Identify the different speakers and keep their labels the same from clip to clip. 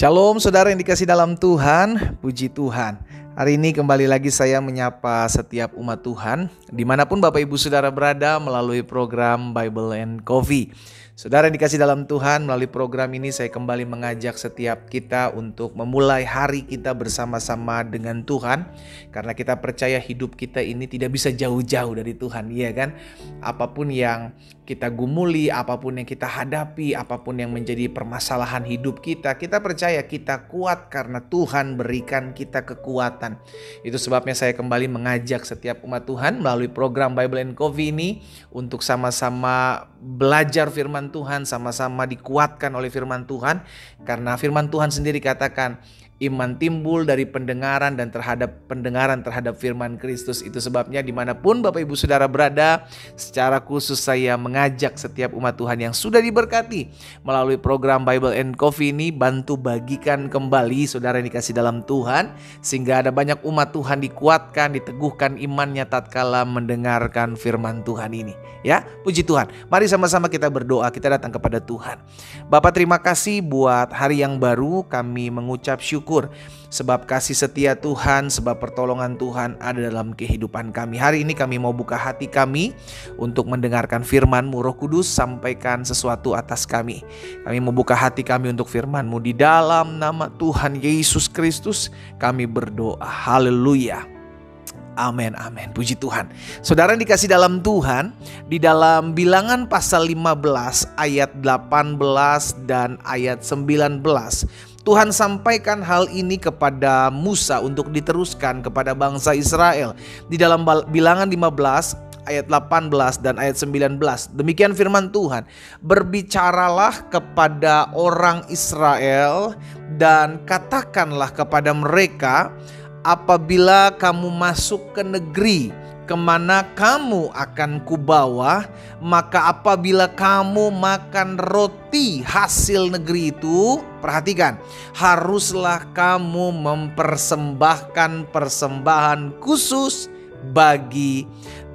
Speaker 1: Shalom saudara yang dikasih dalam Tuhan, puji Tuhan. Hari ini kembali lagi saya menyapa setiap umat Tuhan dimanapun Bapak Ibu Saudara berada melalui program Bible and Coffee. Saudara yang dikasih dalam Tuhan, melalui program ini saya kembali mengajak setiap kita untuk memulai hari kita bersama-sama dengan Tuhan. Karena kita percaya hidup kita ini tidak bisa jauh-jauh dari Tuhan, iya kan? Apapun yang kita gumuli, apapun yang kita hadapi, apapun yang menjadi permasalahan hidup kita, kita percaya kita kuat karena Tuhan berikan kita kekuatan. Itu sebabnya saya kembali mengajak setiap umat Tuhan melalui program Bible and Coffee ini untuk sama-sama belajar firman Tuhan, sama-sama dikuatkan oleh firman Tuhan. Karena firman Tuhan sendiri katakan iman timbul dari pendengaran dan pendengaran terhadap firman Kristus. Itu sebabnya dimanapun Bapak Ibu Saudara berada, secara khusus saya mengajak setiap umat Tuhan yang sudah diberkati melalui program Bible and Coffee ini, bantu bagikan kembali saudara yang dikasih dalam Tuhan, sehingga ada banyak umat Tuhan dikuatkan, diteguhkan imannya tatkala mendengarkan firman Tuhan ini. Ya, puji Tuhan. Mari sama-sama kita berdoa, kita datang kepada Tuhan. Bapak, terima kasih buat hari yang baru. Kami mengucap syukur sebab kasih setia Tuhan, sebab pertolongan Tuhan ada dalam kehidupan kami. Hari ini kami mau buka hati kami untuk mendengarkan firman-Mu. Roh Kudus, sampaikan sesuatu atas kami. Kami mau buka hati kami untuk firman-Mu. Di dalam nama Tuhan Yesus Kristus kami berdoa. Haleluya. Amin, amin. Puji Tuhan. Saudara yang dikasih dalam Tuhan, di dalam Bilangan pasal 15 ayat 18 dan ayat 19, Tuhan sampaikan hal ini kepada Musa untuk diteruskan kepada bangsa Israel. Di dalam Bilangan 15 ayat 18 dan ayat 19, demikian firman Tuhan. Berbicaralah kepada orang Israel dan katakanlah kepada mereka, apabila kamu masuk ke negeri kemana kamu akan kubawa, maka apabila kamu makan roti hasil negeri itu, perhatikan, haruslah kamu mempersembahkan persembahan khusus bagi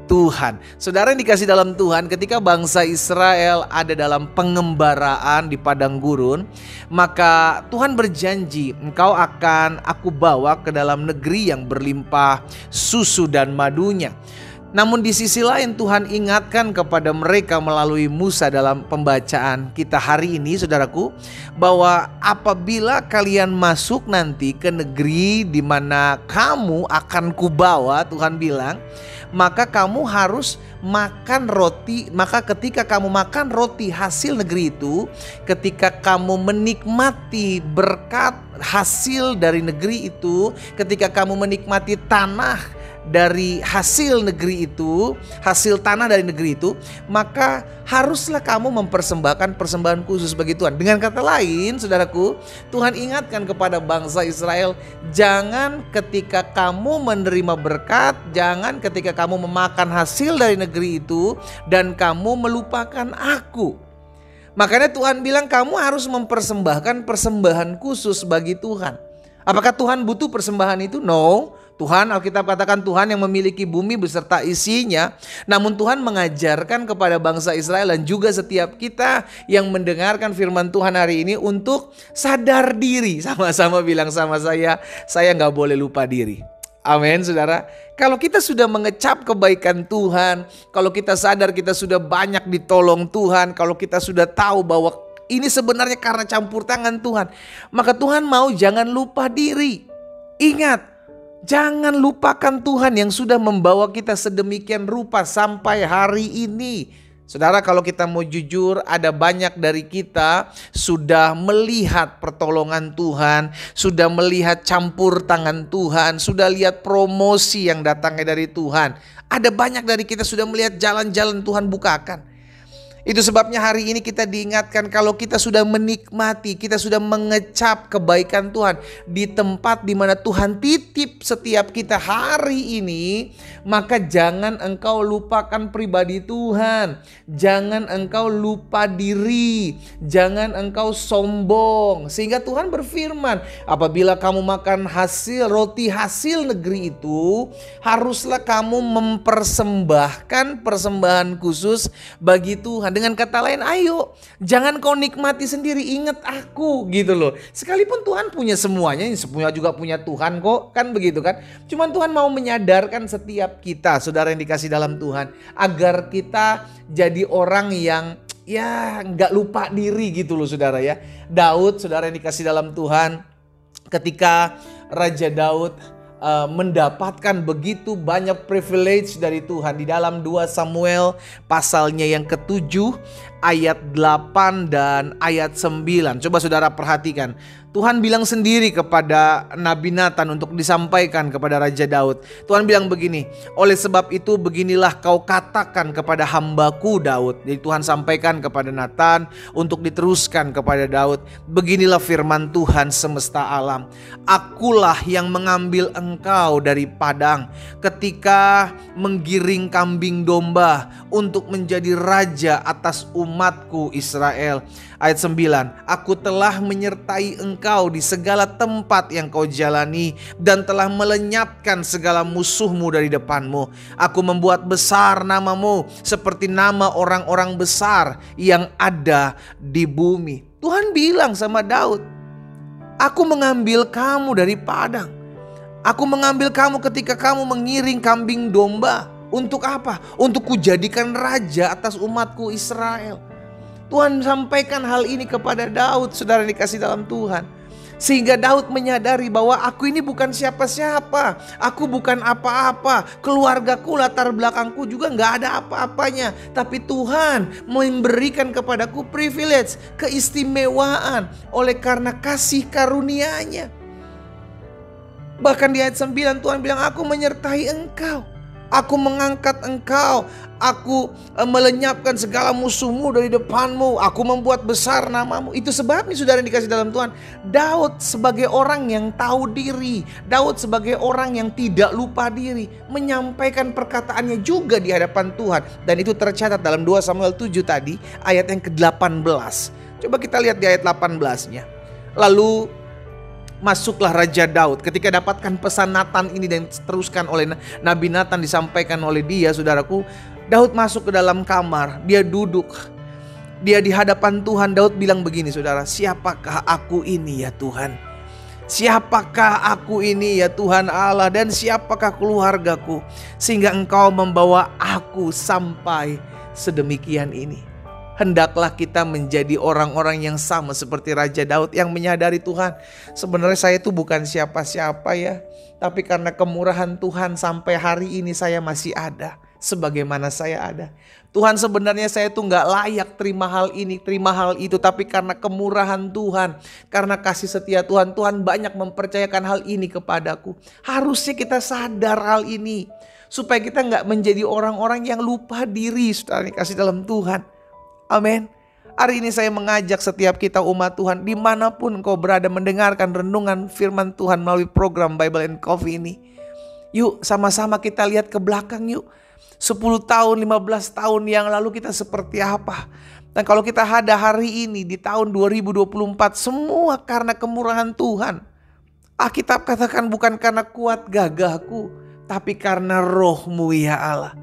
Speaker 1: Tuhan. Saudara yang dikasih dalam Tuhan, ketika bangsa Israel ada dalam pengembaraan di padang gurun, maka Tuhan berjanji, engkau akan aku bawa ke dalam negeri yang berlimpah susu dan madunya. Namun di sisi lain Tuhan ingatkan kepada mereka melalui Musa dalam pembacaan kita hari ini, saudaraku, bahwa apabila kalian masuk nanti ke negeri di mana kamu akan kubawa, Tuhan bilang, maka kamu harus makan roti. Maka ketika kamu makan roti hasil negeri itu, ketika kamu menikmati berkat hasil dari negeri itu, ketika kamu menikmati tanah dari hasil negeri itu, hasil tanah dari negeri itu, maka haruslah kamu mempersembahkan persembahan khusus bagi Tuhan. Dengan kata lain, saudaraku, Tuhan ingatkan kepada bangsa Israel, jangan ketika kamu menerima berkat, jangan ketika kamu memakan hasil dari negeri itu dan kamu melupakan aku. Makanya Tuhan bilang kamu harus mempersembahkan persembahan khusus bagi Tuhan. Apakah Tuhan butuh persembahan itu? No. Tuhan, Alkitab katakan Tuhan yang memiliki bumi beserta isinya. Namun Tuhan mengajarkan kepada bangsa Israel dan juga setiap kita yang mendengarkan firman Tuhan hari ini untuk sadar diri. Sama-sama bilang sama saya gak boleh lupa diri. Amin, saudara. Kalau kita sudah mengecap kebaikan Tuhan, kalau kita sadar kita sudah banyak ditolong Tuhan, kalau kita sudah tahu bahwa ini sebenarnya karena campur tangan Tuhan, maka Tuhan mau jangan lupa diri. Ingat, jangan lupakan Tuhan yang sudah membawa kita sedemikian rupa sampai hari ini. Saudara, kalau kita mau jujur, ada banyak dari kita sudah melihat pertolongan Tuhan, sudah melihat campur tangan Tuhan, sudah lihat promosi yang datangnya dari Tuhan. Ada banyak dari kita sudah melihat jalan-jalan Tuhan bukakan. Itu sebabnya hari ini kita diingatkan kalau kita sudah menikmati, kita sudah mengecap kebaikan Tuhan di tempat di mana Tuhan titip setiap kita hari ini, maka jangan engkau lupakan pribadi Tuhan. Jangan engkau lupa diri, jangan engkau sombong. Sehingga Tuhan berfirman, apabila kamu makan roti hasil negeri itu, haruslah kamu mempersembahkan persembahan khusus bagi Tuhan. Dengan kata lain, ayo jangan kau nikmati sendiri, ingat aku gitu loh. Sekalipun Tuhan punya semuanya, semua juga punya Tuhan kok, kan begitu kan. Cuman Tuhan mau menyadarkan setiap kita, saudara yang dikasih dalam Tuhan, agar kita jadi orang yang ya nggak lupa diri gitu loh saudara ya. Daud, saudara yang dikasih dalam Tuhan, ketika Raja Daud mendapatkan begitu banyak privilege dari Tuhan di dalam 2 Samuel pasalnya yang ke-7 ayat 8 dan ayat 9. Coba saudara perhatikan. Tuhan bilang sendiri kepada Nabi Nathan untuk disampaikan kepada Raja Daud. Tuhan bilang begini, oleh sebab itu beginilah kau katakan kepada hambaku Daud. Jadi Tuhan sampaikan kepada Nathan untuk diteruskan kepada Daud. Beginilah firman Tuhan semesta alam. Akulah yang mengambil engkau dari padang ketika menggiring kambing domba untuk menjadi raja atas umatku Israel. Ayat 9, aku telah menyertai engkau di segala tempat yang kau jalani dan telah melenyapkan segala musuhmu dari depanmu. Aku membuat besar namamu seperti nama orang-orang besar yang ada di bumi. Tuhan bilang sama Daud, aku mengambil kamu dari padang. Aku mengambil kamu ketika kamu mengiring kambing domba. Untuk apa? Untuk kujadikan raja atas umatku Israel. Tuhan sampaikan hal ini kepada Daud, saudara dikasih dalam Tuhan. Sehingga Daud menyadari bahwa aku ini bukan siapa-siapa. Aku bukan apa-apa. Keluargaku, latar belakangku juga gak ada apa-apanya. Tapi Tuhan memberikan kepadaku privilege, keistimewaan oleh karena kasih karunia-Nya. Bahkan di ayat 9 Tuhan bilang, aku menyertai engkau. Aku mengangkat engkau. Aku melenyapkan segala musuhmu dari depanmu. Aku membuat besar namamu. Itu sebabnya saudara yang dikasih dalam Tuhan, Daud sebagai orang yang tahu diri, Daud sebagai orang yang tidak lupa diri, menyampaikan perkataannya juga di hadapan Tuhan. Dan itu tercatat dalam 2 Samuel 7 tadi, ayat yang ke-18. Coba kita lihat di ayat 18-nya. Lalu masuklah Raja Daud ketika dapatkan pesan Nathan ini dan diteruskan oleh Nabi Nathan, disampaikan oleh dia, saudaraku. Daud masuk ke dalam kamar, dia duduk, dia di hadapan Tuhan. Daud bilang begini, saudara, siapakah aku ini ya Tuhan? Siapakah aku ini ya Tuhan Allah, dan siapakah keluargaku sehingga engkau membawa aku sampai sedemikian ini? Hendaklah kita menjadi orang-orang yang sama seperti Raja Daud yang menyadari, Tuhan, sebenarnya saya itu bukan siapa-siapa ya. Tapi karena kemurahan Tuhan sampai hari ini saya masih ada sebagaimana saya ada. Tuhan, sebenarnya saya itu gak layak terima hal ini, terima hal itu. Tapi karena kemurahan Tuhan, karena kasih setia Tuhan, Tuhan banyak mempercayakan hal ini kepadaku. Harusnya kita sadar hal ini, supaya kita gak menjadi orang-orang yang lupa diri, saudara dikasih dalam Tuhan. Amin. Hari ini saya mengajak setiap kita umat Tuhan, dimanapun kau berada mendengarkan renungan firman Tuhan melalui program Bible and Coffee ini. Yuk sama-sama kita lihat ke belakang yuk. 10 tahun, 15 tahun yang lalu kita seperti apa. Dan kalau kita ada hari ini di tahun 2024, semua karena kemurahan Tuhan. Alkitab katakan bukan karena kuat gagahku, tapi karena roh-Mu ya Allah.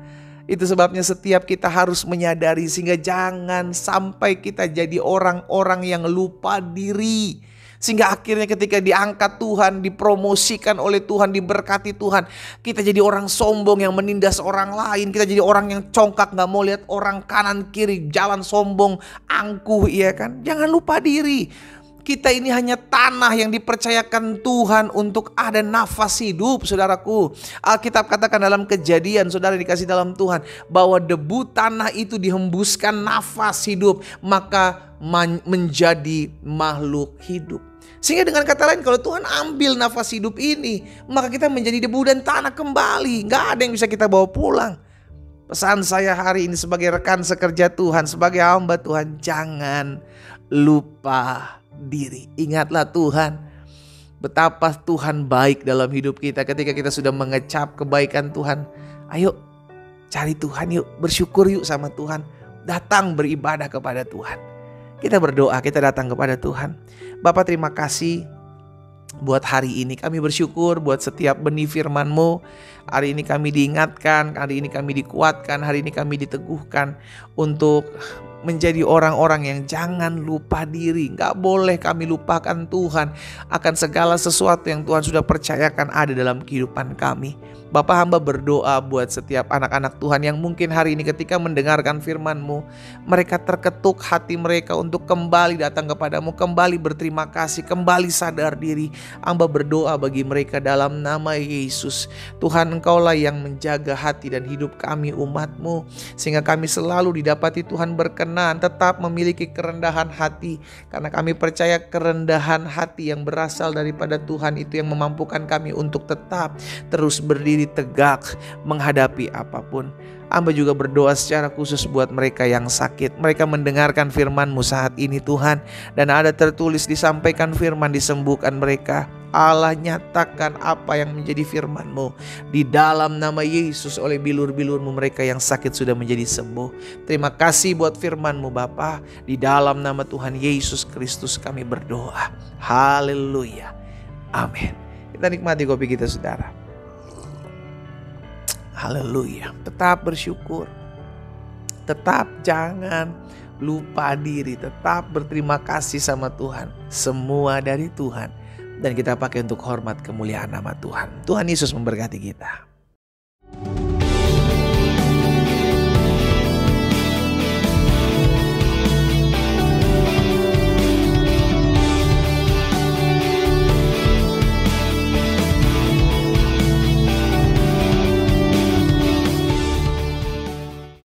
Speaker 1: Itu sebabnya setiap kita harus menyadari, sehingga jangan sampai kita jadi orang-orang yang lupa diri. Sehingga akhirnya ketika diangkat Tuhan, dipromosikan oleh Tuhan, diberkati Tuhan, kita jadi orang sombong yang menindas orang lain. Kita jadi orang yang congkak, gak mau lihat orang kanan kiri, jalan sombong, angkuh, iya kan? Jangan lupa diri. Kita ini hanya tanah yang dipercayakan Tuhan untuk ada nafas hidup, saudaraku. Alkitab katakan dalam Kejadian, saudara dikasih dalam Tuhan, bahwa debu tanah itu dihembuskan nafas hidup, maka menjadi makhluk hidup. Sehingga dengan kata lain, kalau Tuhan ambil nafas hidup ini, maka kita menjadi debu dan tanah kembali. Gak ada yang bisa kita bawa pulang. Pesan saya hari ini sebagai rekan sekerja Tuhan, sebagai hamba Tuhan, jangan lupa diri. Ingatlah Tuhan, betapa Tuhan baik dalam hidup kita. Ketika kita sudah mengecap kebaikan Tuhan, ayo cari Tuhan yuk, bersyukur yuk sama Tuhan. Datang beribadah kepada Tuhan. Kita berdoa, kita datang kepada Tuhan. Bapa, terima kasih buat hari ini. Kami bersyukur buat setiap benih firman-Mu. Hari ini kami diingatkan, hari ini kami dikuatkan, hari ini kami diteguhkan untuk menjadi orang-orang yang jangan lupa diri. Gak boleh kami lupakan Tuhan akan segala sesuatu yang Tuhan sudah percayakan ada dalam kehidupan kami. Bapa, hamba berdoa buat setiap anak-anak Tuhan yang mungkin hari ini ketika mendengarkan firman-Mu, mereka terketuk hati mereka untuk kembali datang kepadamu, kembali berterima kasih, kembali sadar diri. Hamba berdoa bagi mereka dalam nama Yesus. Tuhan, Engkaulah yang menjaga hati dan hidup kami umat-Mu, sehingga kami selalu didapati Tuhan berkenan, tetap memiliki kerendahan hati, karena kami percaya kerendahan hati yang berasal daripada Tuhan itu yang memampukan kami untuk tetap terus berdiri tegak menghadapi apapun. Hamba juga berdoa secara khusus buat mereka yang sakit. Mereka mendengarkan firman-Mu saat ini Tuhan, dan ada tertulis disampaikan firman disembuhkan mereka. Allah, nyatakan apa yang menjadi firman-Mu di dalam nama Yesus. Oleh bilur-bilur-Mu mereka yang sakit sudah menjadi sembuh. Terima kasih buat firman-Mu Bapa. Di dalam nama Tuhan Yesus Kristus kami berdoa. Haleluya. Amin. Kita nikmati kopi kita saudara. Haleluya. Tetap bersyukur. Tetap jangan lupa diri. Tetap berterima kasih sama Tuhan. Semua dari Tuhan. Dan kita pakai untuk hormat kemuliaan nama Tuhan. Tuhan Yesus memberkati kita.